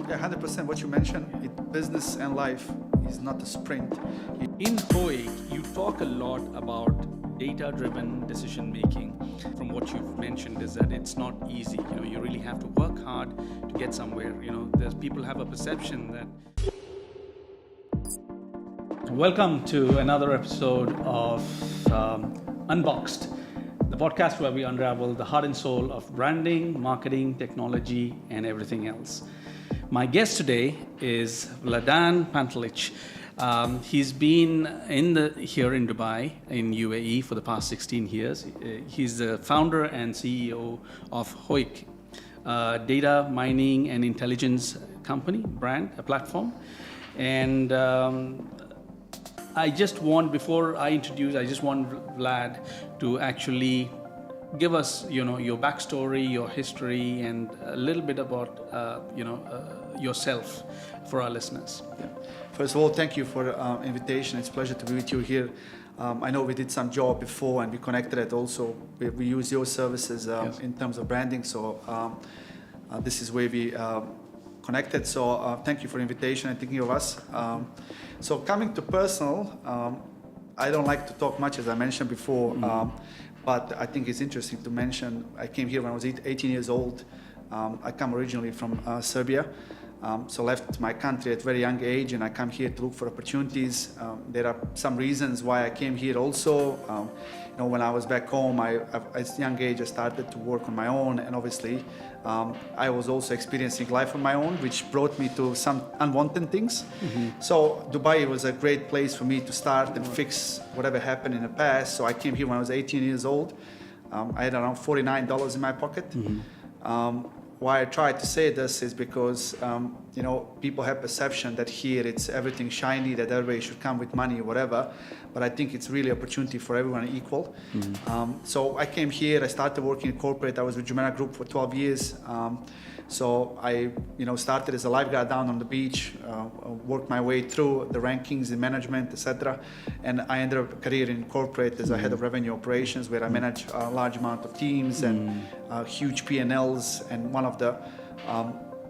Yeah, 100%. What you mentioned, business and life is not a sprint. In Hoick, you talk a lot about data-driven decision making. From what you've mentioned is that it's not easy. You really have to work hard to get somewhere. There's people have a perception that. Welcome to another episode of Unboxed, the podcast where we unravel the heart and soul of branding, marketing, technology, and everything else. My guest today is Vladan Pantelic. He's been here in Dubai, in UAE, for the past 16 years. He's the founder and CEO of Hoick, data mining and intelligence company, brand, a platform. And before I introduce, I just want Vlad to actually give us, your backstory, your history, and a little bit about, yourself for our listeners. Yeah. First of all, thank you for the invitation. It's a pleasure to be with you here. I know we did some job before and we connected it also. We use your services Yes. in terms of branding. So this is where we connected. So thank you for the invitation and thinking of us. So coming to personal, I don't like to talk much, as I mentioned before. But I think it's interesting to mention, I came here when I was 18 years old. I come originally from Serbia. So left my country at a very young age, and I come here to look for opportunities. There are some reasons why I came here also. When I was back home, at a young age, I started to work on my own, and obviously I was also experiencing life on my own, which brought me to some unwanted things. So Dubai was a great place for me to start and fix whatever happened in the past. So I came here when I was 18 years old. I had around $49 in my pocket. Why I try to say this is because, people have perception that here it's everything shiny, that everybody should come with money or whatever. But I think it's really opportunity for everyone equal. So I came here, I started working in corporate. I was with Jumeirah Group for 12 years. So I, started as a lifeguard down on the beach, worked my way through the rankings in management, etc. And I ended up a career in corporate as a head of revenue operations, where I manage a large amount of teams and huge P&Ls. And one of the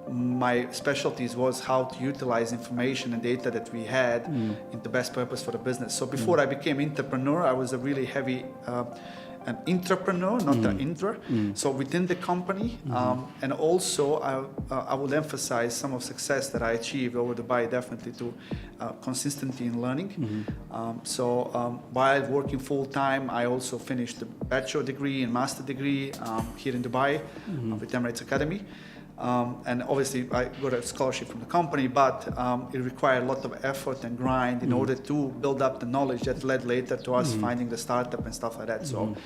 my specialties was how to utilize information and data that we had in the best purpose for the business. So before I became entrepreneur, I was a really heavy an entrepreneur, not an intra. So within the company, and also I would emphasize some of success that I achieved over Dubai, definitely to consistency in learning. While working full time, I also finished a bachelor degree and master degree here in Dubai with Emirates Academy. And obviously I got a scholarship from the company, but it required a lot of effort and grind in order to build up the knowledge that led later to us finding the startup and stuff like that. So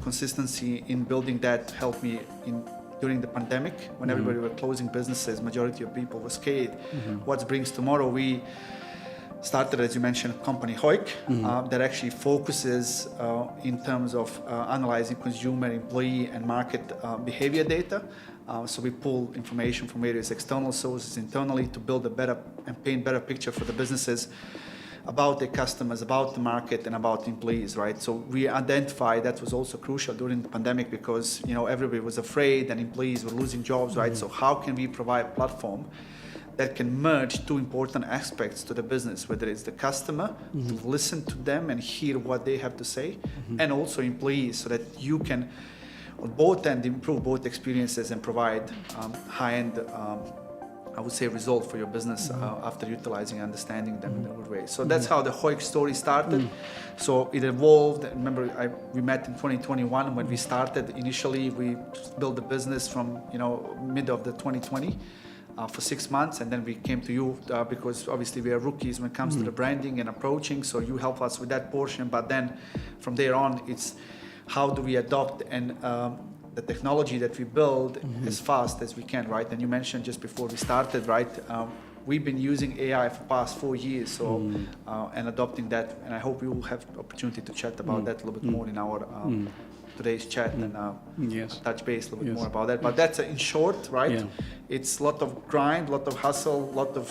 consistency in building that helped me during the pandemic, when everybody were closing businesses, majority of people were scared. What brings tomorrow? We started, as you mentioned, company Hoick that actually focuses in terms of analyzing consumer, employee, and market behavior data. So we pull information from various external sources internally to build a better and paint better picture for the businesses about their customers, about the market, and about employees, right? So we identified that was also crucial during the pandemic because, everybody was afraid and employees were losing jobs, right? So how can we provide a platform that can merge two important aspects to the business, whether it's the customer, to listen to them and hear what they have to say, and also employees, so that you can on both end improve both experiences and provide high-end, I would say, result for your business after utilizing and understanding them in a good way. So that's how the Hoick story started. So it evolved. Remember, we met in 2021 when we started. Initially, we built the business from mid of the 2020. For 6 months, and then we came to you because obviously we are rookies when it comes to the branding and approaching, so you help us with that portion. But then from there on, it's how do we adopt and the technology that we build as fast as we can, right? And you mentioned just before we started, right? We've been using AI for the past 4 years, so and adopting that, and I hope we will have opportunity to chat about that a little bit more in our today's chat and touch base a little bit more about that. But that's in short, right? Yeah. It's a lot of grind, a lot of hustle, a lot of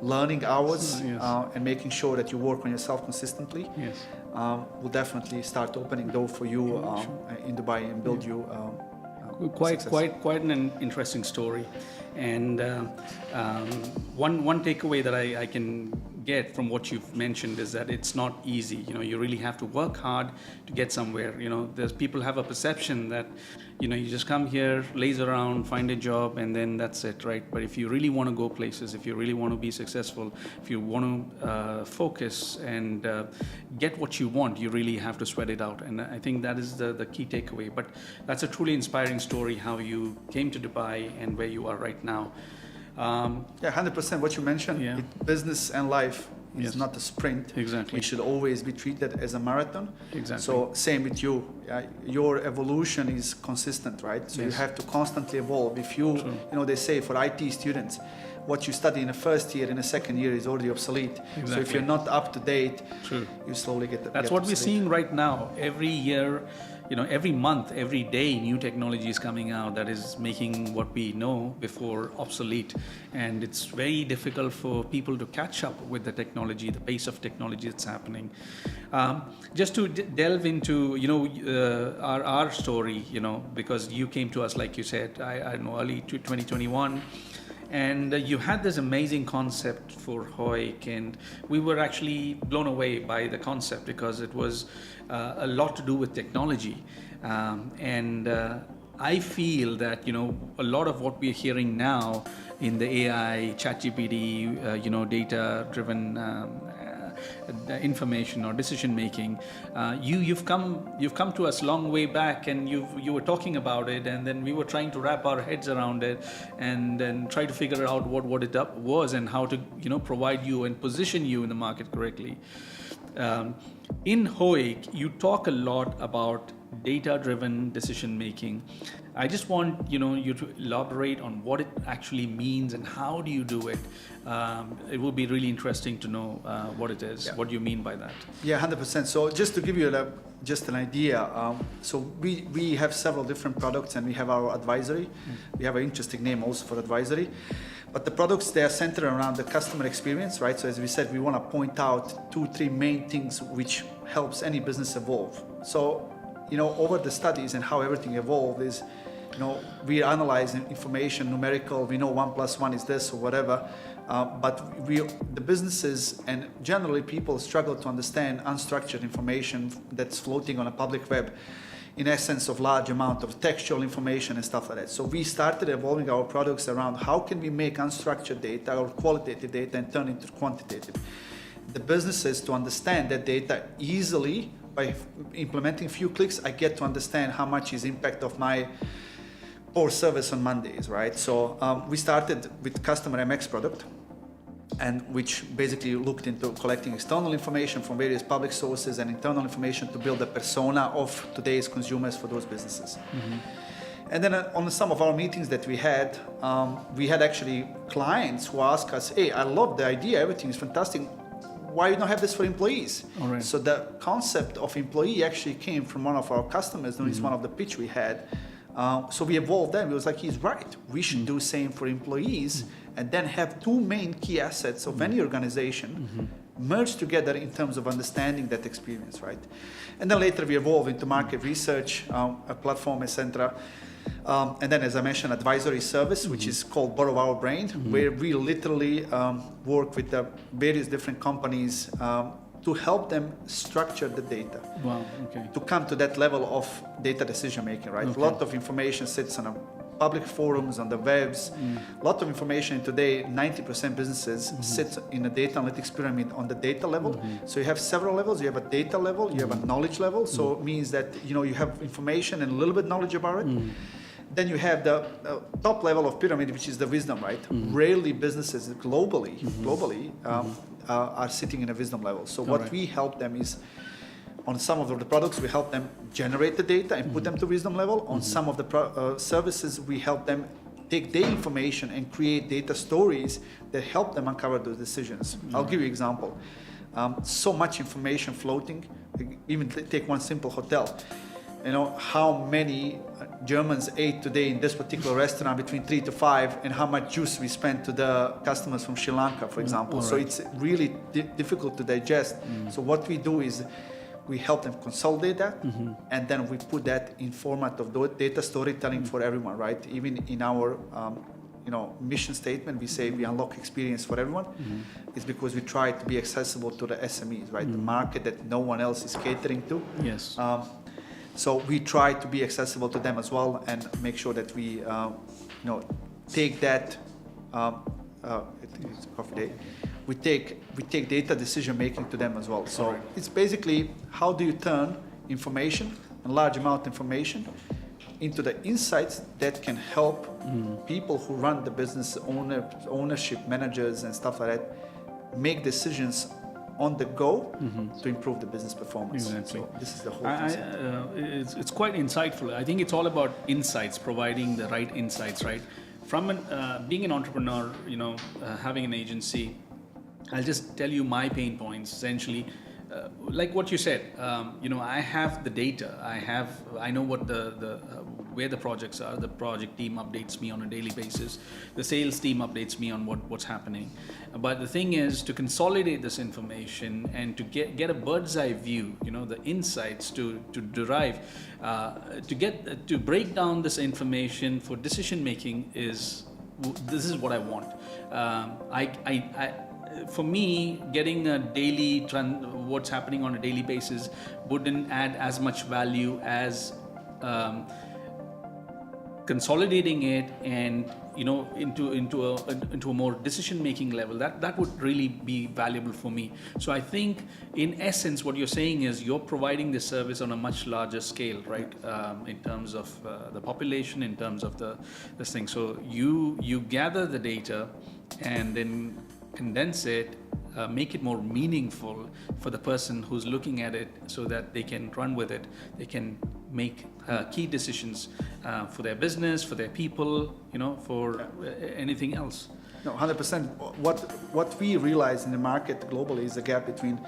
learning hours, and making sure that you work on yourself consistently. Will definitely start opening door for you in Dubai and build you Quite an interesting story. And one takeaway that I can get from what you've mentioned is that it's not easy. You really have to work hard to get somewhere. There's people have a perception that you just come here, laze around, find a job, and then that's it, right? But if you really want to go places, if you really want to be successful, if you want to focus and get what you want, you really have to sweat it out. And I think that is the key takeaway. But that's a truly inspiring story, how you came to Dubai and where you are right now. 100% what you mentioned. Yeah. Business and life is Yes. not a sprint. Exactly. It should always be treated as a marathon. Exactly. So same with you. Your evolution is consistent, right? So you Yes. have to constantly evolve. If you, True. they say for IT students, what you study in the first year, in the second year is already obsolete. So if Exactly. you're not up to date, True. you slowly get. That's get what we're obsolete. seeing right now. Every year, every month, every day, new technology is coming out that is making what we know before obsolete. And it's very difficult for people to catch up with the technology, the pace of technology that's happening. Just to delve into, our story, because you came to us, like you said, I don't know, early 2021. And you had this amazing concept for Hoick, and we were actually blown away by the concept because it was a lot to do with technology. I feel that a lot of what we're hearing now in the AI, ChatGPT, data-driven information or decision making, you've come to us long way back, and you were talking about it, and then we were trying to wrap our heads around it, and then try to figure out what it was and how to provide you and position you in the market correctly. In Hoick, you talk a lot about data-driven decision making. I just want you to elaborate on what it actually means and how do you do it. It would be really interesting to know what it is. Yeah. What do you mean by that? Yeah, 100%. So just to give you just an idea, so we have several different products, and we have our advisory. We have an interesting name also for advisory. But the products, they are centered around the customer experience, right? So as we said, we want to point out 2-3 main things which helps any business evolve. So, over the studies and how everything evolved is, we analyze information, numerical, we know 1 + 1 is this or whatever. But the businesses and generally people struggle to understand unstructured information that's floating on a public web, in essence of large amount of textual information and stuff like that. So we started evolving our products around how can we make unstructured data or qualitative data and turn it into quantitative. The businesses to understand that data easily by implementing a few clicks, I get to understand how much is impact of my poor service on Mondays, right? So we started with customer MX product, and which basically looked into collecting external information from various public sources and internal information to build a persona of today's consumers for those businesses. Mm-hmm. And then on some of our meetings that we had actually clients who asked us, hey, I love the idea, everything is fantastic. Why you don't have this for employees? All right. So the concept of employee actually came from one of our customers, and it's one of the pitch we had. So we evolved that. We was like, he's right. We should do same for employees, and then have 2 main key assets of any organization merged together in terms of understanding that experience, right? And then later we evolved into market research, a platform, etc. And then, as I mentioned, advisory service, which is called Borrow Our Brain, where we literally work with the various different companies to help them structure the data. Wow, okay. To come to that level of data decision making, right? Okay. A lot of information sits on a public forums, on the webs. A lot of information today, 90% businesses sit in a data analytics pyramid on the data level. So you have several levels. You have a data level, you have a knowledge level. So it means that you have information and a little bit knowledge about it. Then you have the top level of pyramid, which is the wisdom, right? Rarely businesses globally are sitting in a wisdom level. So what we help them is, on some of the products, we help them generate the data and put them to wisdom level. On some of the services, we help them take their information and create data stories that help them uncover those decisions. I'll give you an example. So much information floating. Even take one simple hotel. How many Germans ate today in this particular restaurant between 3 to 5, and how much juice we spent to the customers from Sri Lanka, for example. So it's really difficult to digest. So what we do is we help them consolidate that, and then we put that in format of data storytelling for everyone, right? Even in our mission statement, we say we unlock experience for everyone. It's because we try to be accessible to the SMEs, right? The market that no one else is catering to. Yes. So we try to be accessible to them as well, and make sure that we, take that. It's a coffee day. We take data decision making to them as well. So it's basically how do you turn information, a large amount of information, into the insights that can help people who run the business, ownership managers and stuff like that, make decisions on the go to improve the business performance. Exactly. So this is the whole thing. It's quite insightful. I think it's all about insights, providing the right insights, right? From being an entrepreneur, having an agency, I'll just tell you my pain points essentially. Like what you said, I have the data. I know what where the projects are. The project team updates me on a daily basis. The sales team updates me on what's happening. But the thing is to consolidate this information and to get a bird's eye view. The insights to derive, to break down this information for decision making this is what I want. For me, getting a daily what's happening on a daily basis wouldn't add as much value as consolidating it and into a more decision making level. That would really be valuable for me. So I think in essence what you're saying is you're providing this service on a much larger scale, right? In terms of the population, in terms of this thing. So you gather the data and then condense it, make it more meaningful for the person who's looking at it so that they can run with it. They can make key decisions for their business, for their people, for anything else. No, 100%. What we realize in the market globally is the gap between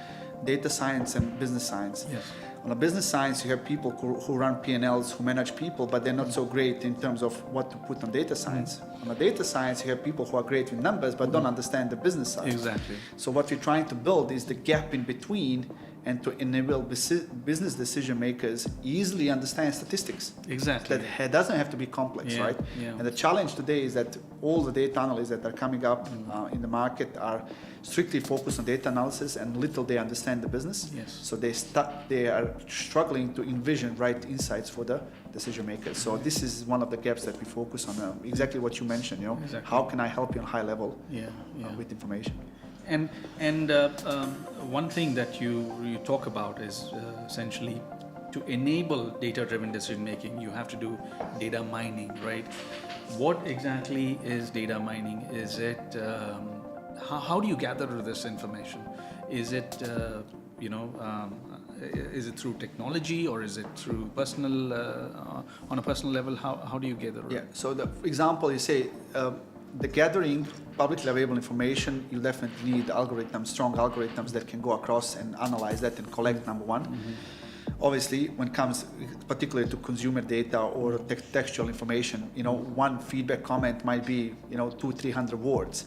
data science and business science. Yes. On the business science, you have people who run P&Ls, who manage people, but they're not so great in terms of what to put on data science. On the data science, you have people who are great with numbers, but don't understand the business side. Exactly. So what we're trying to build is the gap in between, and to enable business decision makers easily understand statistics. Exactly. That doesn't have to be complex, right? Yeah. And the challenge today is that all the data analysts that are coming up in the market are strictly focused on data analysis, and little they understand the business. Yes. So they are struggling to envision right insights for the decision makers. So this is one of the gaps that we focus on. Exactly what you mentioned. Exactly. How can I help you on high level with information? And one thing that you talk about is essentially to enable data-driven decision making, you have to do data mining, right? What exactly is data mining? Is it how do you gather this information? Is it is it through technology, or is it through personal on a personal level? How do you gather it? Yeah. So the example you say. The gathering publicly available information, you definitely need strong algorithms that can go across and analyze that and collect, number one. Obviously, when it comes particularly to consumer data or textual information, one feedback comment might be, 200-300 words.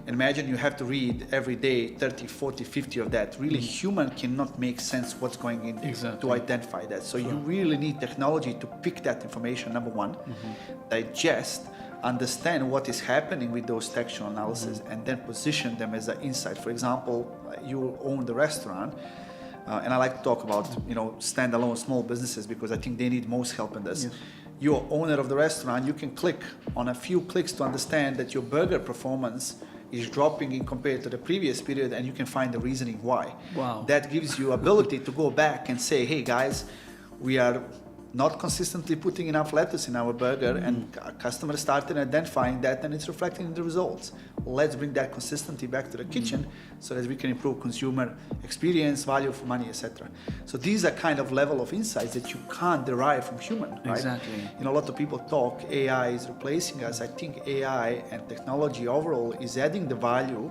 And imagine you have to read every day 30, 40, 50 of that. Really, human cannot make sense what's going in to identify that. So you really need technology to pick that information, number one, digest, understand what is happening with those textual analysis, and then position them as an insight. For example, you own the restaurant, and I like to talk about standalone small businesses because I think they need most help in this. Yes. You're owner of the restaurant, you can click on a few clicks to understand that your burger performance is dropping in compared to the previous period, and you can find the reasoning why. Wow. That gives you ability to go back and say, hey guys, we are not consistently putting enough lettuce in our burger, and customers started identifying that, and it's reflecting in the results. Let's bring that consistency back to the kitchen so that we can improve consumer experience, value for money, etc. So these are kind of level of insights that you can't derive from human, right? Exactly. A lot of people talk AI is replacing us. I think AI and technology overall is adding the value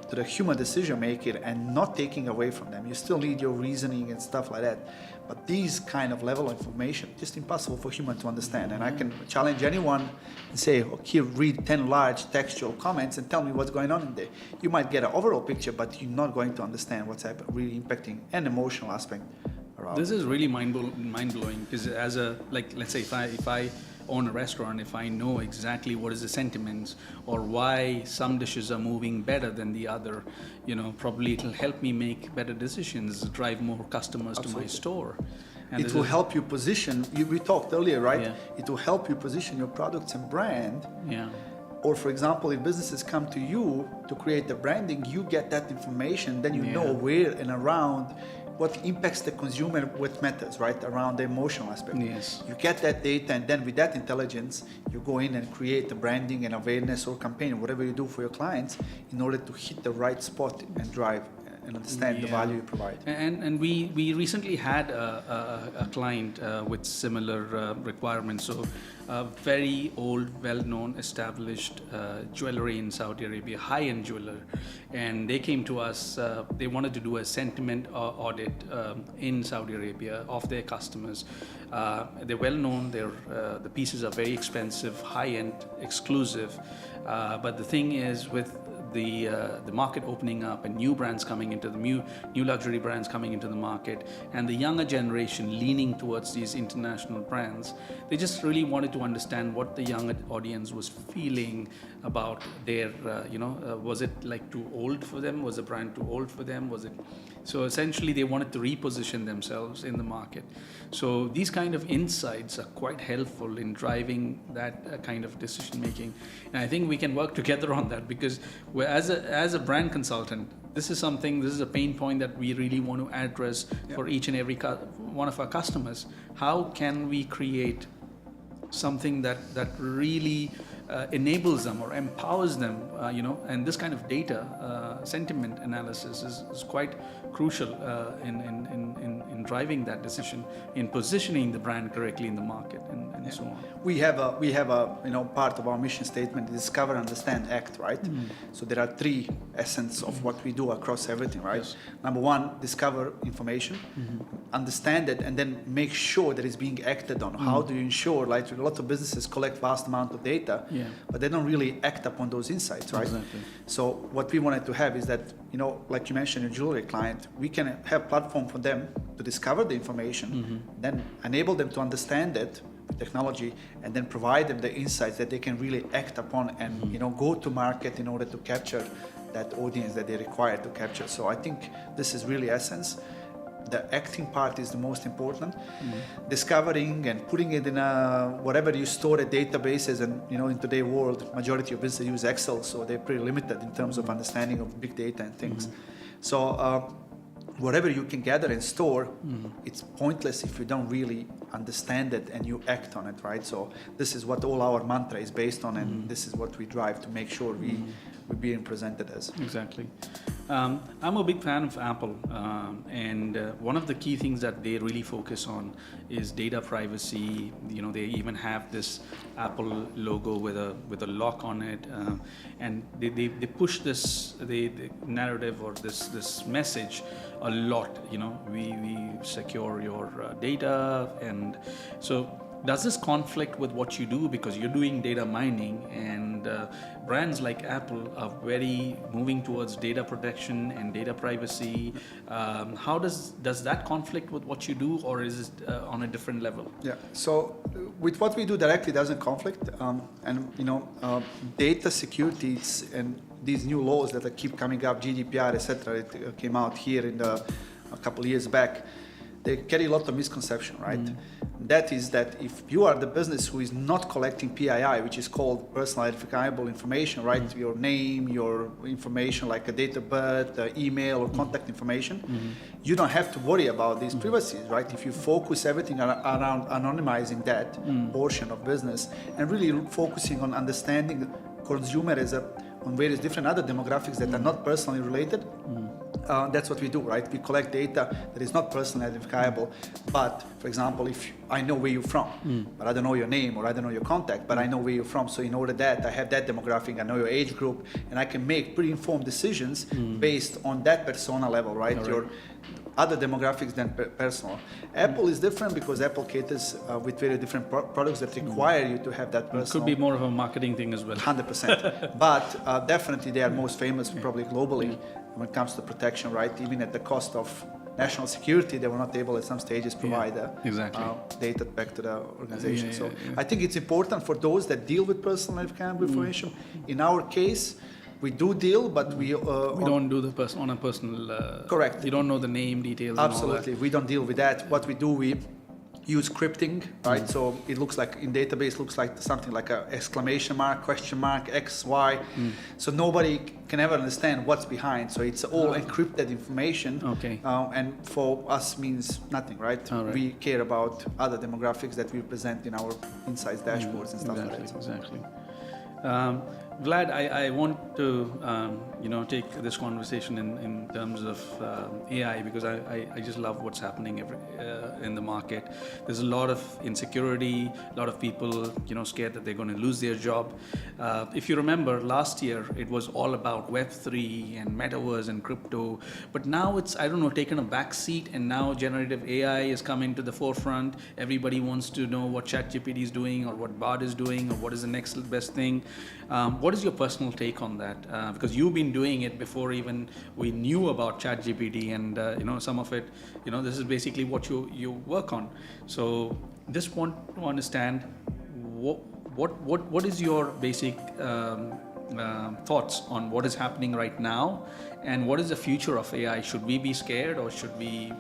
to the human decision maker and not taking away from them. You still need your reasoning and stuff like that. But these kind of level of information, just impossible for human to understand. And I can challenge anyone and say, here, read 10 large textual comments and tell me what's going on in there. You might get an overall picture, but you're not going to understand what's happening, really impacting an emotional aspect around This is really mind-blowing because as a, like, let's say if I own a restaurant, if I know exactly what is the sentiments or why some dishes are moving better than the other, probably it'll help me make better decisions, drive more customers to my store. And it will help you position, we talked earlier, right? Yeah. It will help you position your products and brand. Yeah. Or for example, if businesses come to you to create the branding, you get that information, then you know where and around what impacts the consumer, what matters, right? Around the emotional aspect. Yes. You get that data, and then with that intelligence, you go in and create the branding and awareness or campaign, whatever you do for your clients, in order to hit the right spot and drive and understand the value you provide. And we recently had a client with similar requirements. So a very old, well-known, established jewelry in Saudi Arabia, high-end jeweler, and they came to us. They wanted to do a sentiment audit in Saudi Arabia of their customers. They're well-known. The pieces are very expensive, high-end, exclusive. But the thing is, with the market opening up and new brands coming into the new luxury brands coming into the market, and the younger generation leaning towards these international brands, they just really wanted to understand what the younger audience was feeling about their was it like too old for them, was the brand too old for them, was it, so essentially they wanted to reposition themselves in the market. So these kind of insights are quite helpful in driving that kind of decision making, and I think we can work together on that, because as a brand consultant, this is a pain point that we really want to address for each and every one of our customers. How can we create something that really enables them or empowers them, and this kind of data, sentiment analysis is quite crucial in driving that decision, in positioning the brand correctly in the market, and so on. We have a part of our mission statement: discover, understand, act. Right. So there are three essence of what we do across everything. Right. Yes. Number one, discover information, understand it, and then make sure that it's being acted on. How do you ensure? Like a lot of businesses collect vast amount of data, but they don't really act upon those insights. Right. Exactly. So what we wanted to have is that, like you mentioned, your jewelry client, we can have platform for them to discover the information, then enable them to understand it with technology, and then provide them the insights that they can really act upon and go to market in order to capture that audience that they require to capture. So I think this is really essence. The acting part is the most important. Discovering and putting it in whatever you store at databases, and in today's world, majority of businesses use Excel, so they're pretty limited in terms of understanding of big data and things. So whatever you can gather and store, it's pointless if you don't really understand it and you act on it, right? So this is what all our mantra is based on, and this is what we drive to make sure we're being presented as. Exactly. I'm a big fan of Apple, and one of the key things that they really focus on is data privacy. They even have this Apple logo with a lock on it, and they push this the narrative or this message a lot. We secure your data, and so does this conflict with what you do, because you're doing data mining, and brands like Apple are very moving towards data protection and data privacy? How does that conflict with what you do, or is it on a different level? Yeah. So with what we do directly doesn't conflict, data security and these new laws that keep coming up, GDPR, etc. It came out here a couple of years back. They carry a lot of misconception, right? That is that if you are the business who is not collecting PII, which is called personal identifiable information, right? Your name, your information like a date of birth, email or contact information, you don't have to worry about these privacies, right? If you focus everything around anonymizing that portion of business and really focusing on understanding the consumer on various different other demographics that are not personally related, that's what we do, right? We collect data that is not personally identifiable, but for example, if I know where you're from, but I don't know your name or I don't know your contact, but I know where you're from. So in order that I have that demographic, I know your age group, and I can make pretty informed decisions based on that persona level, right? Your other demographics than personal. Apple is different because Apple caters with very different products that require you to have that personal. It could be more of a marketing thing as well. 100%. But definitely they are most famous probably globally when it comes to protection, right? Even at the cost of national security, they were not able at some stages provide data back to the organization. So I think it's important for those that deal with personal kind of information. In our case, we do deal, but we don't do the person on a personal. Correct. You don't know the name details. Absolutely, we don't deal with that. What we do, we use scripting, right? So it looks like in database looks like something like a exclamation mark, question mark, X, Y. So nobody can ever understand what's behind. So it's all encrypted information. Okay. And for us means nothing, right? We care about other demographics that we present in our insights dashboards and stuff like that. Exactly. Vlad, I want to take this conversation in terms of AI because I just love what's happening in the market. There's a lot of insecurity, a lot of people scared that they're going to lose their job. If you remember last year, it was all about Web3 and metaverse and crypto, but now it's taken a back seat, and now generative AI is coming to the forefront. Everybody wants to know what ChatGPT is doing or what Bard is doing or what is the next best thing. What is your personal take on that? Because you've been doing it before even we knew about ChatGPT, and some of it, this is basically what you work on. So just want to understand what is your basic thoughts on what is happening right now, and what is the future of AI? Should we be scared, or should we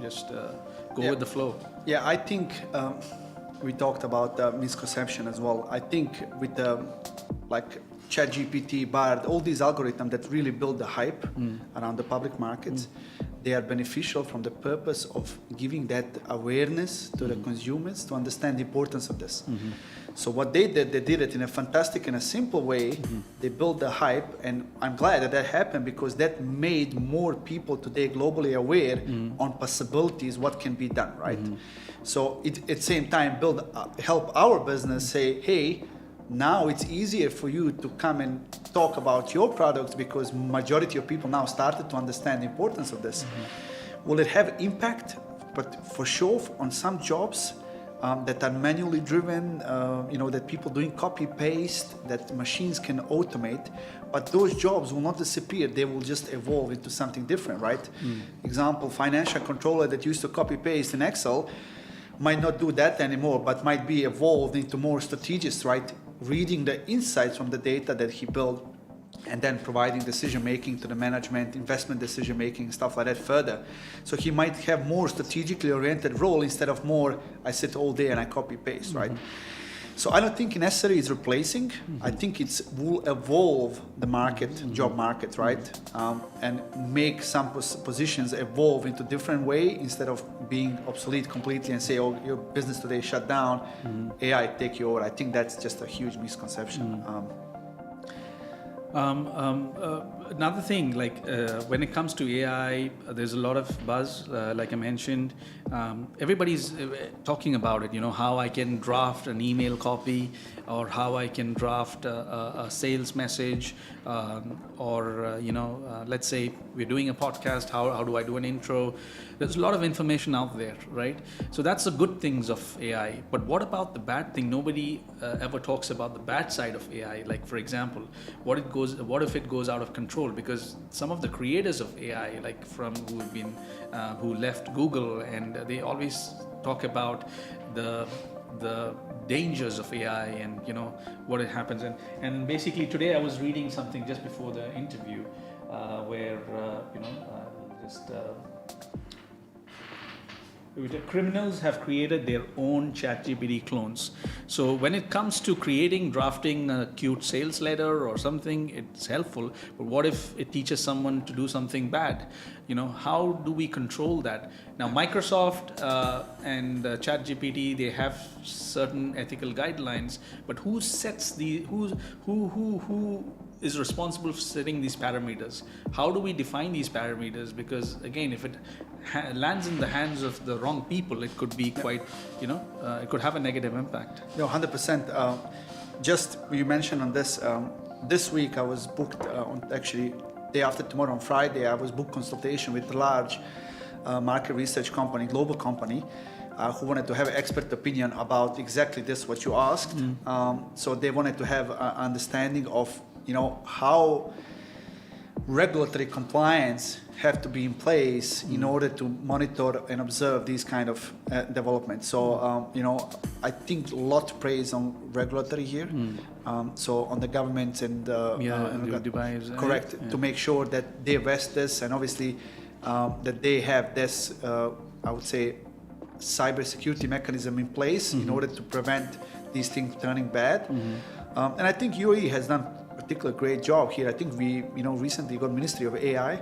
just go with the flow? Yeah, I think we talked about the misconception as well. I think with the ChatGPT, Bard, all these algorithms that really build the hype around the public markets, they are beneficial from the purpose of giving that awareness to the consumers to understand the importance of this. So what they did it in a fantastic and a simple way. They built the hype, and I'm glad that happened because that made more people today globally aware on possibilities, what can be done, right? So it, at the same time, help our business say, hey, now it's easier for you to come and talk about your products because majority of people now started to understand the importance of this. Will it have impact? But for sure, on some jobs that are manually driven, that people doing copy paste, that machines can automate, but those jobs will not disappear. They will just evolve into something different, right? Example, financial controller that used to copy paste in Excel might not do that anymore, but might be evolved into more strategist, right? Reading the insights from the data that he built and then providing decision making to the management, investment decision making, stuff like that further. So he might have more strategically oriented role instead of more, I sit all day and I copy paste, right? So I don't think necessarily it's replacing. I think it will evolve the market, job market, right? And make some positions evolve into different way instead of being obsolete completely and say, oh, your business today is shut down, AI take you over. I think that's just a huge misconception. Another thing, when it comes to AI, there's a lot of buzz, like I mentioned. Everybody's talking about it, how I can draft an email copy, or how I can draft a sales message, or let's say we're doing a podcast, how do I do an intro? There's a lot of information out there, right? So that's the good things of AI. But what about the bad thing? Nobody ever talks about the bad side of AI. Like, for example, what if it goes out of control? Because some of the creators of AI, who left Google, and they always talk about the dangers of AI and what it happens. And basically today I was reading something just before the interview where criminals have created their own ChatGPT clones. So when it comes to drafting a cute sales letter or something, it's helpful. But what if it teaches someone to do something bad? how do we control that? Now, Microsoft and ChatGPT, they have certain ethical guidelines, but who sets who is responsible for setting these parameters? How do we define these parameters? Because again, if it lands in the hands of the wrong people, it could be quite, it could have a negative impact. No, 100%. Just you mentioned on this. This week I was booked on actually day after tomorrow on Friday. I was booked consultation with a large market research company, global company, who wanted to have an expert opinion about exactly this what you asked. So they wanted to have an understanding of how regulatory compliance have to be in place in order to monitor and observe these kind of developments. So I think a lot praise on regulatory here. So on the government and Dubai is correct to make sure that they invest this, and obviously that they have this I would say cybersecurity mechanism in place in order to prevent these things turning bad. And I think UAE has done particular great job here. I think we recently got Ministry of AI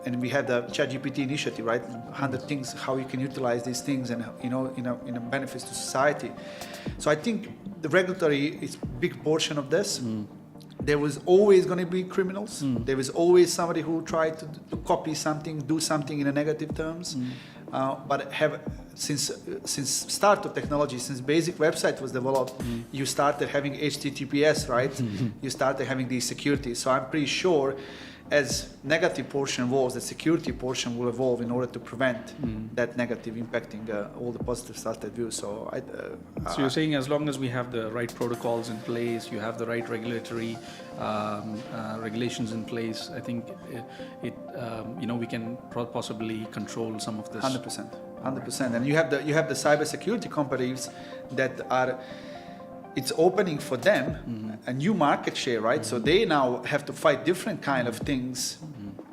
and we had the ChatGPT initiative, right? 100 things how you can utilize these things and in a benefits to society. So I think the regulatory is a big portion of this. There was always going to be criminals. There was always somebody who tried to copy something, do something in a negative terms. But since start of technology, since basic website was developed, you started having HTTPS, right? You started having these security. So I'm pretty sure as negative portion evolves, the security portion will evolve in order to prevent that negative impacting all the positive stuff that we do. So you're saying as long as we have the right protocols in place, you have the right regulatory regulations in place, I think we can possibly control some of this. 100%. And you have the cybersecurity companies that are. It's opening for them a new market share, right? So they now have to fight different kind of things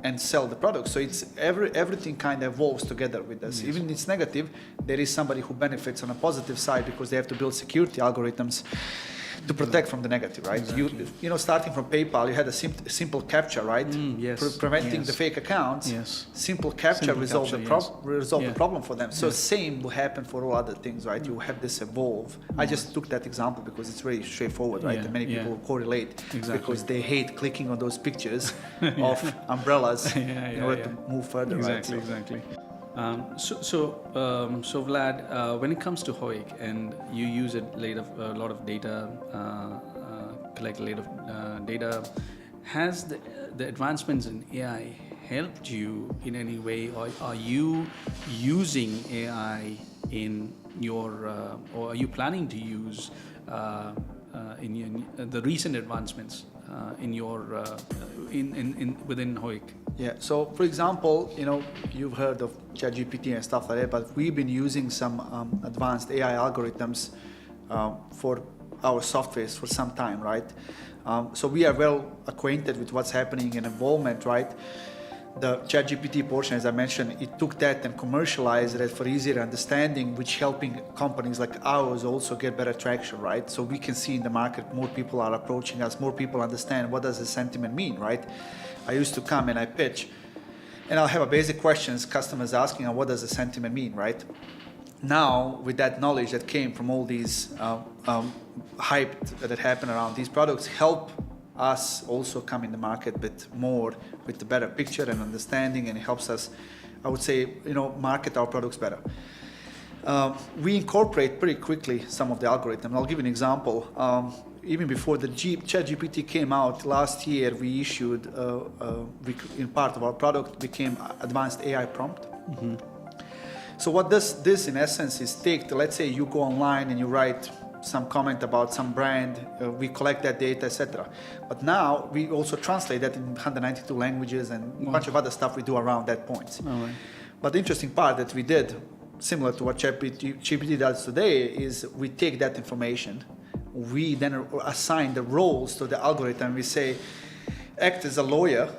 and sell the product. So it's everything kind of evolves together with us. Even if it's negative, there is somebody who benefits on a positive side because they have to build security algorithms to protect from the negative, right? Exactly. Starting from PayPal, you had a simple captcha, right? Preventing the fake accounts. Simple captcha resolve the problem for them. So same will happen for all other things, right? You have this evolve. I just took that example because it's very straightforward, right? And many people correlate because they hate clicking on those pictures of umbrellas in order to move further, right? Exactly. So Vlad, when it comes to Hoick, and you use a lot of data, collect a lot of data, has the advancements in AI helped you in any way, or are you using AI in your, or are you planning to use in the recent advancements in your within Hoick? Yeah. So, for example, you've heard of ChatGPT and stuff like that, but we've been using some advanced AI algorithms for our softwares for some time, right? So we are well acquainted with what's happening in involvement, right? The ChatGPT portion, as I mentioned, it took that and commercialized it for easier understanding, which helping companies like ours also get better traction, right? So we can see in the market more people are approaching us, more people understand what does the sentiment mean, right? I used to come and I pitch, and I'll have a basic questions, customers asking, what does the sentiment mean, right? Now, with that knowledge that came from all these hype that happened around these products, help us also come in the market bit more with the better picture and understanding, and it helps us, I would say, market our products better. We incorporate pretty quickly some of the algorithm. I'll give you an example. Even before the ChatGPT came out last year, we issued, in part of our product, became advanced AI prompt. So what this in essence is let's say you go online and you write some comment about some brand, we collect that data, etc. But now we also translate that in 192 languages and a bunch of other stuff we do around that point. But the interesting part that we did, similar to what ChatGPT does today, is we take that information, we then assign the roles to the algorithm. We say, act as a lawyer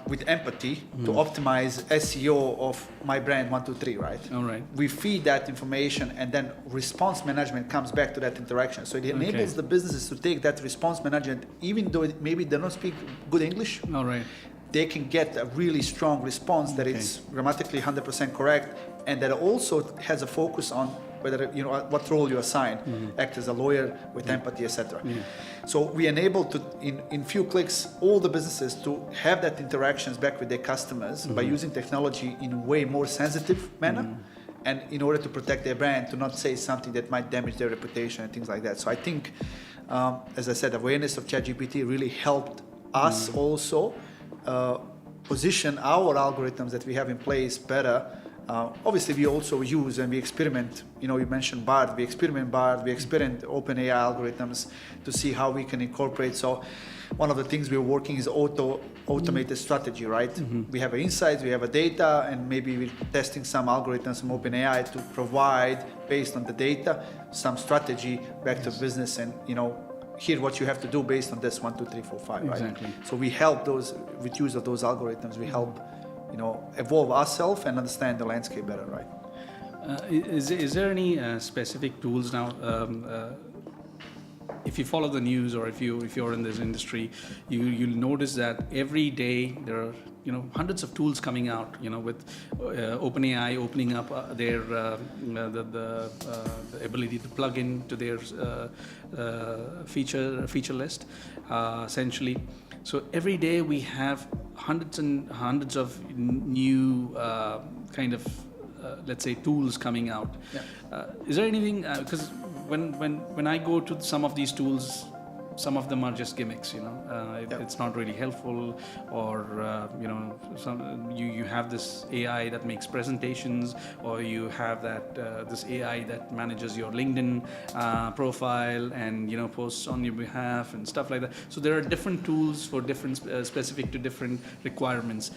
with empathy to optimize SEO of my brand 123, right? All right. We feed that information, and then response management comes back to that interaction. So it enables the businesses to take that response management, even though maybe they don't speak good English. All right. they can get a really strong response that it's grammatically 100% correct, and that also has a focus on whether, you know, what role you assign, act as a lawyer with empathy, etc. So we enable to, in few clicks, all the businesses to have that interactions back with their customers by using technology in a way more sensitive manner, and in order to protect their brand, to not say something that might damage their reputation and things like that. So I think, as I said, awareness of ChatGPT really helped us also position our algorithms that we have in place better. Obviously, we also use and we experiment. You know, you mentioned Bard. We experiment OpenAI algorithms to see how we can incorporate. So, one of the things we're working is automated strategy, right? We have insights, we have a data, and maybe we're testing some algorithms from OpenAI to provide, based on the data, some strategy back to business, and, you know, here what you have to do based on this 1, 2, 3, 4, 5, right? Exactly. So we help those with use of those algorithms. We help, you know, evolve ourselves and understand the landscape better, right? Is there any specific tools now? If you follow the news, or if you're in this industry, you'll notice that every day there are, you know, hundreds of tools coming out. You know, with OpenAI opening up their the ability to plug into their feature list, essentially. So every day we have hundreds and hundreds of new kind of let's say tools coming out. Is there anything, because when I go to some of these tools, some of them are just gimmicks, you know, it's not really helpful, or you know, you have this AI that makes presentations, or you have that this AI that manages your LinkedIn profile and, you know, posts on your behalf and stuff like that. So there are different tools for different specific to different requirements.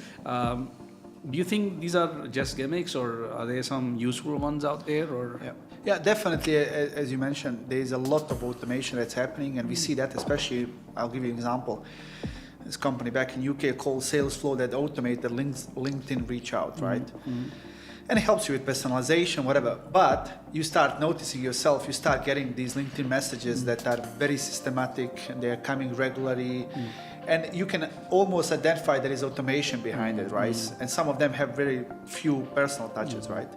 Do you think these are just gimmicks, or are there some useful ones out there? Or yeah, definitely. As you mentioned, there is a lot of automation that's happening, and we see that especially. I'll give you an example. This company back in UK called Salesflow that automate the LinkedIn reach out, right? And it helps you with personalization, whatever. But you start noticing yourself, you start getting these LinkedIn messages that are very systematic, and they are coming regularly. And you can almost identify there is automation behind it, right? And some of them have very few personal touches, right?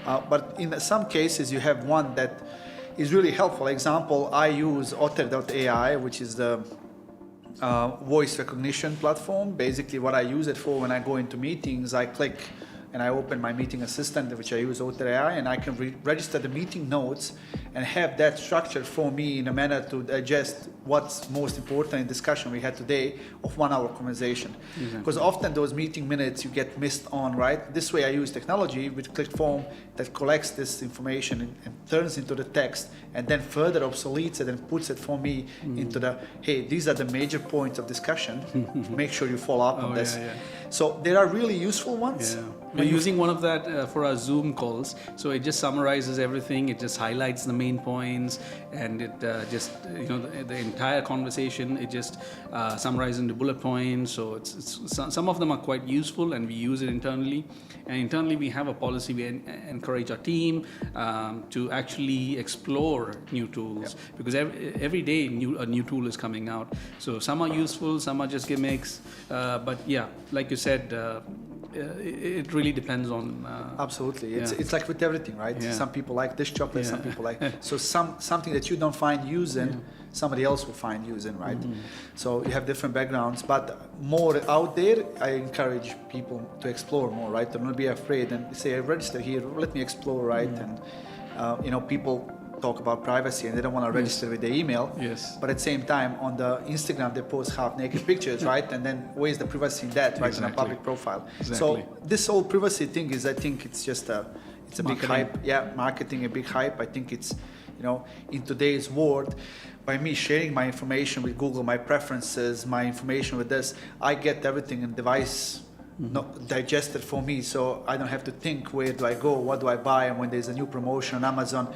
But in some cases, you have one that is really helpful. Example, I use Otter.ai, which is the voice recognition platform. Basically, what I use it for when I go into meetings, I click and I open my meeting assistant, which I use Otter.ai, and I can register the meeting notes and have that structured for me in a manner to digest what's most important in discussion we had today of 1 hour conversation. Because often those meeting minutes you get missed on, right? This way I use technology with ClickForm that collects this information and turns into the text, and then further obsoletes it and puts it for me into the, hey, these are the major points of discussion. Make sure you follow up on this. So there are really useful ones. We're using one of that for our Zoom calls. So it just summarizes everything. It just highlights the main points, and it just, you know, the entire conversation, it just summarizes into bullet points. So it's some of them are quite useful, and we use it internally. And internally we have a policy. We encourage our team to actually explore new tools, because every day a new tool is coming out. So some are useful, some are just gimmicks. But yeah, like you said, it really depends on. Absolutely, it's like with everything, right? Some people like this chocolate, some people like so something that you don't find using, somebody else will find using, right? So you have different backgrounds, but more out there, I encourage people to explore more, right? To not be afraid and say, I register here, let me explore, right? And you know, people talk about privacy and they don't want to register with their email. But at the same time, on the Instagram, they post half-naked pictures, right? And then where's the privacy in that, right? In a public profile. So this whole privacy thing is, I think it's just it's a big hype. Yeah, marketing, a big hype. I think it's, you know, in today's world, by me sharing my information with Google, my preferences, my information with this, I get everything in device digested for me, so I don't have to think, where do I go, what do I buy, and when there's a new promotion on Amazon,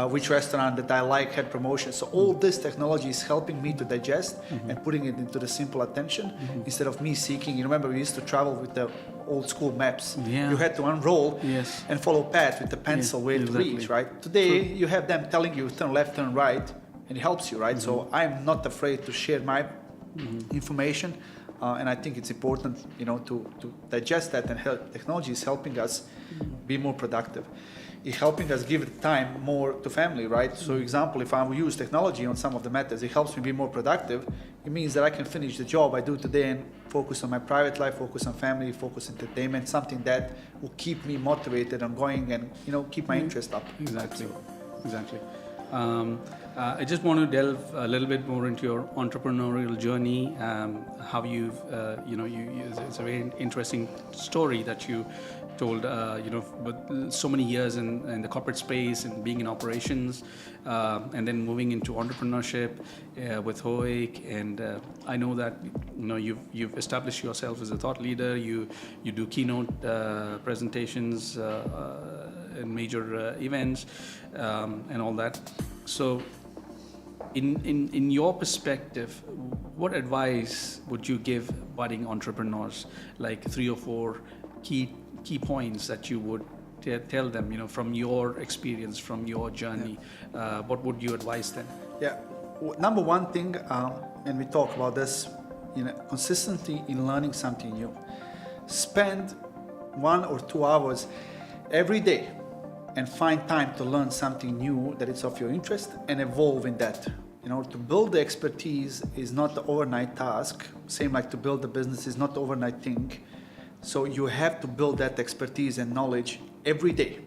which restaurant that I like had promotion. So all this technology is helping me to digest and putting it into the simple attention instead of me seeking. You remember we used to travel with the old school maps. You had to unroll and follow path with the pencil where to reach, right? Today you have them telling you turn left, turn right, and it helps you, right? So I'm not afraid to share my information. and I think it's important, to digest that, and technology is helping us be more productive. It's helping us give the time more to family, right? So example, if I use technology on some of the matters, it helps me be more productive. It means that I can finish the job I do today and focus on my private life, focus on family, focus on entertainment, something that will keep me motivated and going and, keep my interest up. Exactly. I just want to delve a little bit more into your entrepreneurial journey. How you've, it's a very interesting story that you told. With so many years in the corporate space and being in operations, and then moving into entrepreneurship with Hoick. And I know that you've established yourself as a thought leader. You do keynote presentations in major events and all that. So, in your perspective, what advice would you give budding entrepreneurs? Like 3 or 4 key points that you would tell them, from your experience, from your journey. What would you advise them? Yeah, number one thing, and we talk about this, consistency in learning something new. Spend 1 or 2 hours every day and find time to learn something new that is of your interest and evolve in that. To build the expertise is not an overnight task. Same like to build a business is not an overnight thing. So you have to build that expertise and knowledge every day.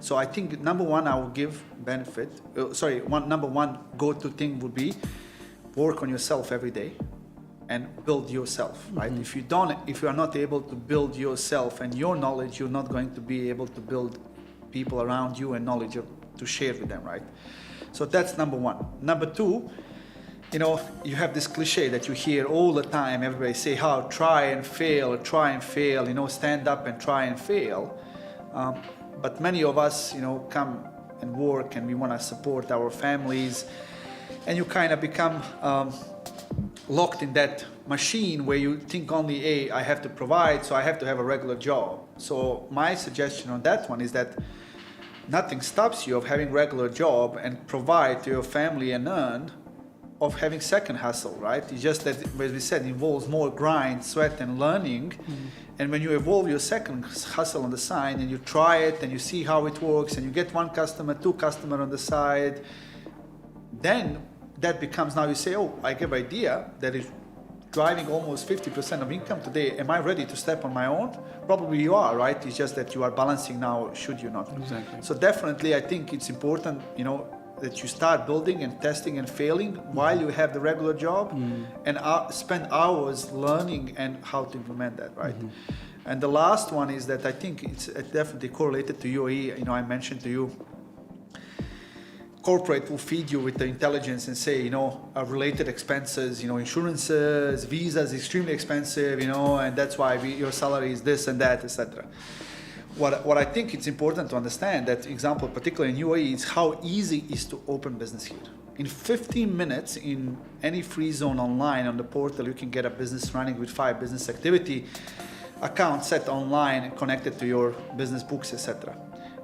So I think number one, I will give number one go-to thing would be work on yourself every day and build yourself, right? Mm-hmm. If you are not able to build yourself and your knowledge, you're not going to be able to build people around you and knowledge to share with them, right? So that's number one. Number two, you have this cliche that you hear all the time. Everybody say, how try and fail, stand up and try and fail. But many of us, come and work and we want to support our families. And you kind of become locked in that machine where you think only, hey, I have to provide, so I have to have a regular job. So my suggestion on that one is that nothing stops you of having regular job and provide to your family and earn of having second hustle, right? It's just that, as we said, involves more grind, sweat, and learning. And when you evolve your second hustle on the side and you try it and you see how it works and you get 1 customer, 2 customers on the side, then that becomes, now you say, oh, I have an idea that is driving almost 50% of income today. Am I ready to step on my own? Probably you are, right? It's just that you are balancing now, should you not? Exactly. So definitely, I think it's important, that you start building and testing and failing while you have the regular job and spend hours learning and how to implement that, right? And the last one is that I think it's definitely correlated to UAE. I mentioned to you, corporate will feed you with the intelligence and say, related expenses, insurances, visas, extremely expensive, and that's why your salary is this and that, etc. What I think it's important to understand, that example, particularly in UAE, is how easy it is to open business here. In 15 minutes, in any free zone online on the portal, you can get a business running with 5 business activity accounts set online and connected to your business books, etc.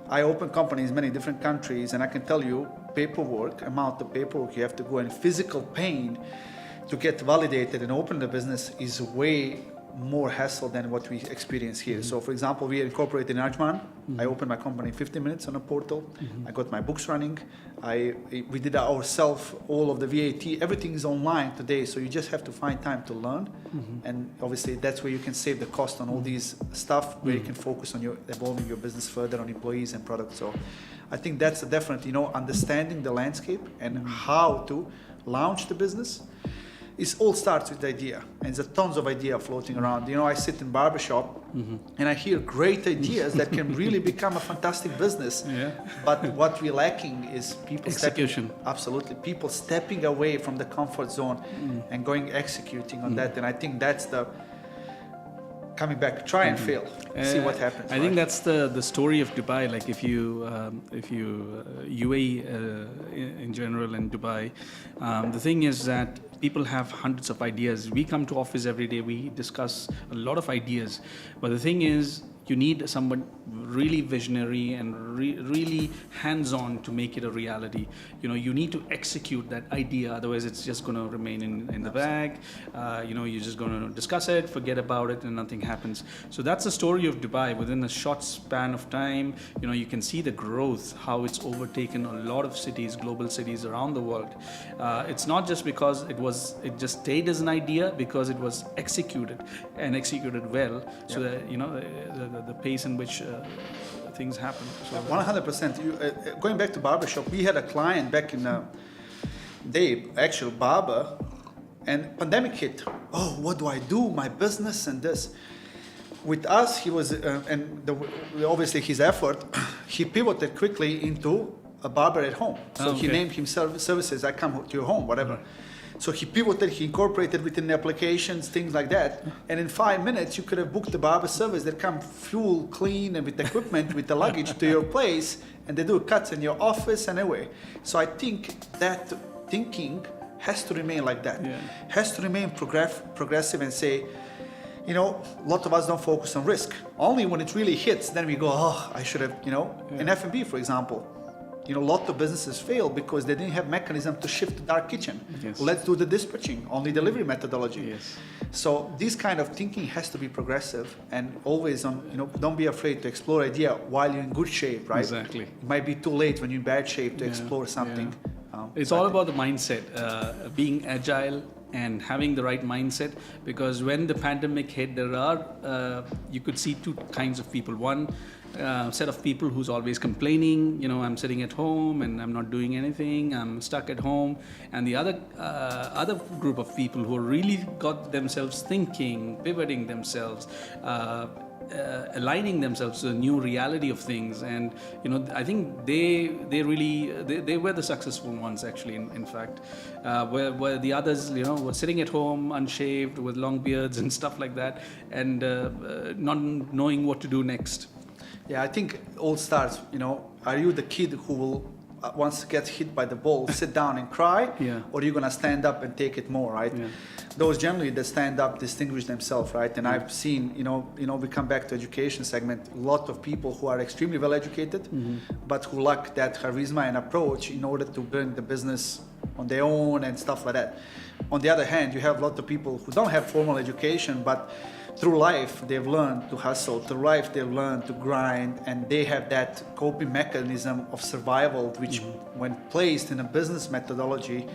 I open companies in many different countries, and I can tell you, amount of paperwork you have to go, and physical pain to get validated and open the business is way more hassle than what we experience here. So for example, we are incorporated in Ajman. I opened my company in 15 minutes on a portal. I got my books running. We did ourselves, all of the VAT, everything is online today. So you just have to find time to learn. And obviously that's where you can save the cost on all these stuff, where you can focus on evolving your business further on employees and products. So I think that's definitely, understanding the landscape and how to launch the business. It all starts with the idea, and there's tons of ideas floating around. I sit in barbershop and I hear great ideas that can really become a fantastic business. Yeah. But what we're lacking is people execution. Absolutely, people stepping away from the comfort zone and executing on that. And I think that's the coming back, try and fail, see what happens. I think that's the story of Dubai. Like if you UAE in general and Dubai, the thing is that people have hundreds of ideas. We come to office every day, we discuss a lot of ideas, but the thing is, you need someone really visionary and really hands-on to make it a reality. You need to execute that idea, otherwise it's just going to remain in the bag. You're just going to discuss it, forget about it, and nothing happens. So that's the story of Dubai. Within a short span of time, you can see the growth, how it's overtaken a lot of cities, global cities around the world. It's not just because it just stayed as an idea, because it was executed well. So that the pace in which things happen. So 100%. Going back to barbershop, we had a client back in the actual barber, and pandemic hit. Oh, what do I do? My business and this. With us, he was, obviously his effort, he pivoted quickly into a barber at home. So he named himself services. I come to your home, whatever. Right. So he pivoted, he incorporated within the applications, things like that. And in 5 minutes, you could have booked the barber service that come full clean and with equipment, with the luggage to your place, and they do cuts in your office and away. So I think that thinking has to remain like that. Yeah. Has to remain progressive and say, a lot of us don't focus on risk. Only when it really hits, then we go, I should have, in F&B, for example. A lot of businesses fail because they didn't have mechanism to shift to dark kitchen. Yes. Let's do the dispatching, only delivery methodology. Yes. So this kind of thinking has to be progressive and always on, don't be afraid to explore idea while you're in good shape, right? Exactly. It might be too late when you're in bad shape to explore something. Yeah. It's all about the mindset, being agile and having the right mindset, because when the pandemic hit, there are, you could see two kinds of people. One, set of people who's always complaining, I'm sitting at home and I'm not doing anything, I'm stuck at home. And the other group of people who really got themselves thinking, pivoting themselves, aligning themselves to the new reality of things. And I think they were the successful ones, actually, in fact, where the others were sitting at home unshaved with long beards and stuff like that, and not knowing what to do next. Yeah, I think it all starts, are you the kid who will, once gets hit by the ball, sit down and cry? Yeah. Or are you going to stand up and take it more, right? Yeah. Those generally that stand up distinguish themselves, right? And I've seen, we come back to education segment, a lot of people who are extremely well educated, but who lack that charisma and approach in order to bring the business on their own and stuff like that. On the other hand, you have a lot of people who don't have formal education, but through life they've learned to hustle, through life they've learned to grind, and they have that coping mechanism of survival, which when placed in a business methodology,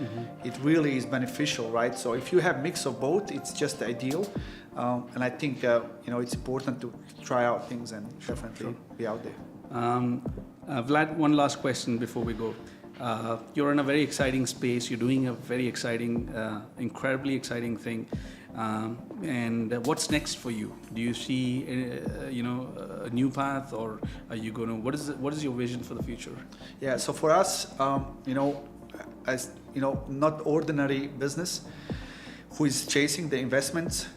it really is beneficial, right? So if you have mix of both, it's just ideal. And I think it's important to try out things and definitely be out there. Vlad, one last question before we go. You're in a very exciting space, you're doing a very exciting, incredibly exciting thing. And what's next for you? Do you see, a new path, or are you going to? What is your vision for the future? Yeah. So for us, as not ordinary business, who is chasing the investments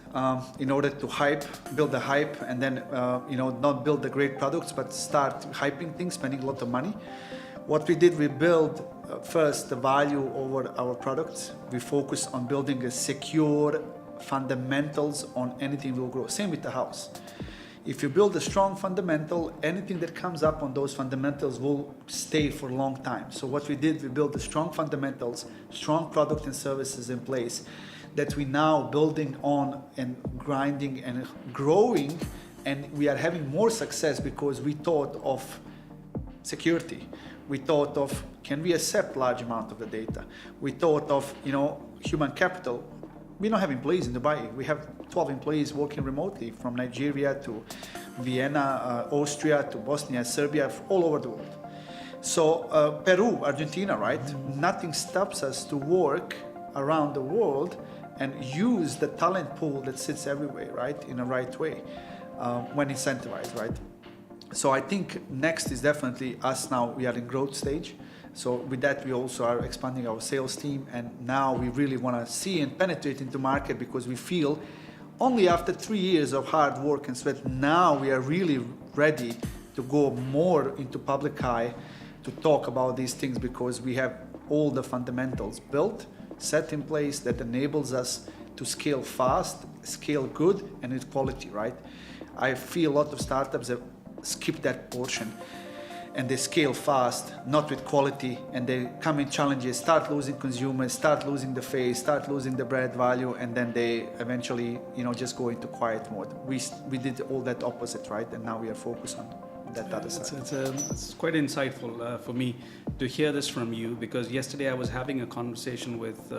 in order to build the hype, and then not build the great products, but start hyping things, spending a lot of money. What we did, we build first the value over our products. We focus on building a secure fundamentals on anything will grow. Same with the house. If you build a strong fundamental, anything that comes up on those fundamentals will stay for a long time. So what we did, we built the strong fundamentals, strong product and services in place that we now building on and grinding and growing, and we are having more success because we thought of security. We thought of, can we accept large amount of the data? We thought of, human capital. We don't have employees in Dubai. We have 12 employees working remotely from Nigeria to Vienna, Austria to Bosnia, Serbia, all over the world. So Peru, Argentina, right? Nothing stops us to work around the world and use the talent pool that sits everywhere, right? In the right way, when incentivized, right? So I think next is definitely us now. We are in growth stage. So with that, we also are expanding our sales team, and now we really want to see and penetrate into market, because we feel only after 3 years of hard work and sweat, now we are really ready to go more into public eye to talk about these things, because we have all the fundamentals built, set in place that enables us to scale fast, scale good, and with quality, right? I feel a lot of startups that skip that portion and they scale fast, not with quality, and they come in challenges, start losing consumers, start losing the face, start losing the brand value, and then they eventually, just go into quiet mode. We did all that opposite, right? And now we are focused on that other side. It's quite insightful for me to hear this from you, because yesterday I was having a conversation with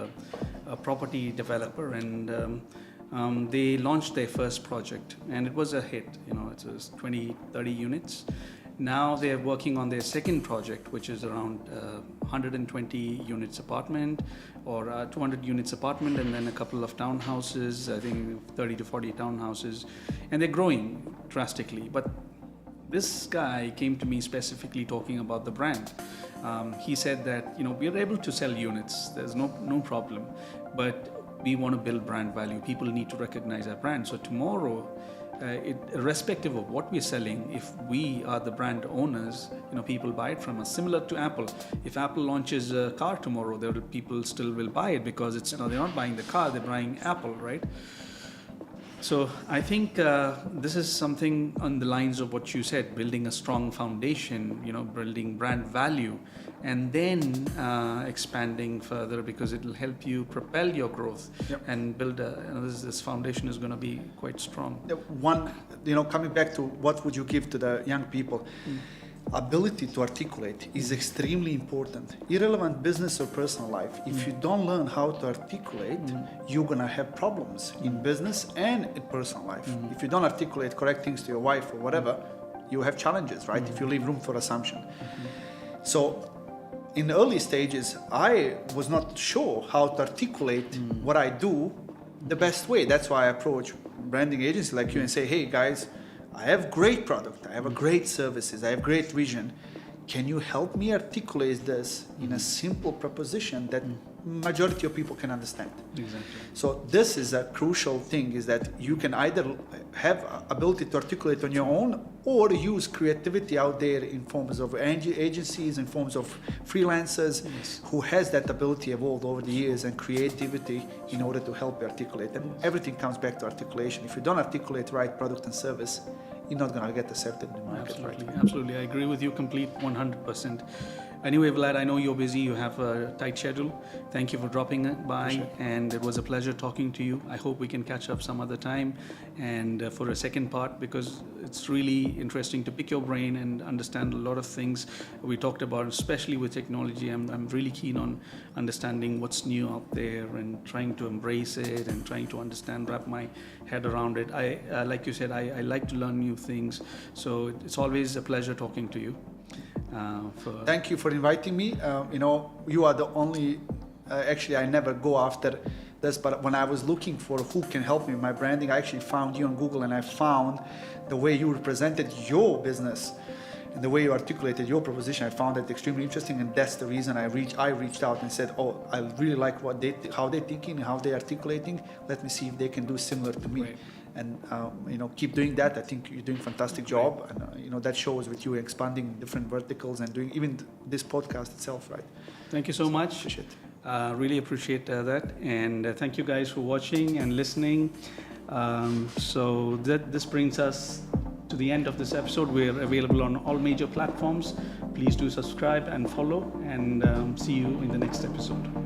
a property developer, and they launched their first project, and it was a hit. It was 20, 30 units. Now they're working on their second project, which is around 120 units apartment, or 200 units apartment, and then a couple of townhouses, I think 30 to 40 townhouses, and they're growing drastically. But this guy came to me specifically talking about the brand. He said that, we're able to sell units, there's no problem, but we want to build brand value. People need to recognize our brand. So tomorrow, irrespective of what we're selling, if we are the brand owners, people buy it from us. Similar to Apple. If Apple launches a car tomorrow, people still will buy it, because it's they're not buying the car, they're buying Apple, right? So I think this is something on the lines of what you said, building a strong foundation, building brand value, and then expanding further, because it will help you propel your growth. Yep. And build this foundation is going to be quite strong. Coming back to what would you give to the young people, ability to articulate is extremely important. Irrelevant business or personal life. If you don't learn how to articulate, you're gonna have problems in business and in personal life. If you don't articulate correct things to your wife or whatever, you have challenges, right? If you leave room for assumption. So in the early stages, I was not sure how to articulate what I do the best way. That's why I approach branding agencies like you and say, hey guys, I have great product, I have a great services, I have great vision. Can you help me articulate this in a simple proposition that majority of people can understand? Exactly. So this is a crucial thing, is that you can either have ability to articulate on your own, or use creativity out there in forms of agencies, in forms of freelancers, who has that ability evolved over the years, and creativity in order to help you articulate. And everything comes back to articulation. If you don't articulate right product and service, you're not going to get accepted in the market. Absolutely. I agree with you complete 100%. Anyway, Vlad, I know you're busy, you have a tight schedule. Thank you for dropping by, and it was a pleasure talking to you. I hope we can catch up some other time, and for a second part, because it's really interesting to pick your brain and understand a lot of things we talked about, especially with technology. I'm really keen on understanding what's new out there and trying to embrace it and trying to understand, wrap my head around it. Like you said, I like to learn new things, so it's always a pleasure talking to you. Thank you for inviting me. You are the only, actually I never go after this, but when I was looking for who can help me with my branding, I actually found you on Google, and I found the way you represented your business and the way you articulated your proposition. I found that extremely interesting, and that's the reason I reached out and said, oh, I really like how they're thinking, how they're articulating. Let me see if they can do similar to me. Right. And keep doing that. I think you're doing a fantastic job, and that shows with you expanding different verticals and doing even this podcast itself, right? Thank you so much. Appreciate it. Really appreciate that, and thank you guys for watching and listening. So this brings us to the end of this episode. We're available on all major platforms. Please do subscribe and follow, and see you in the next episode.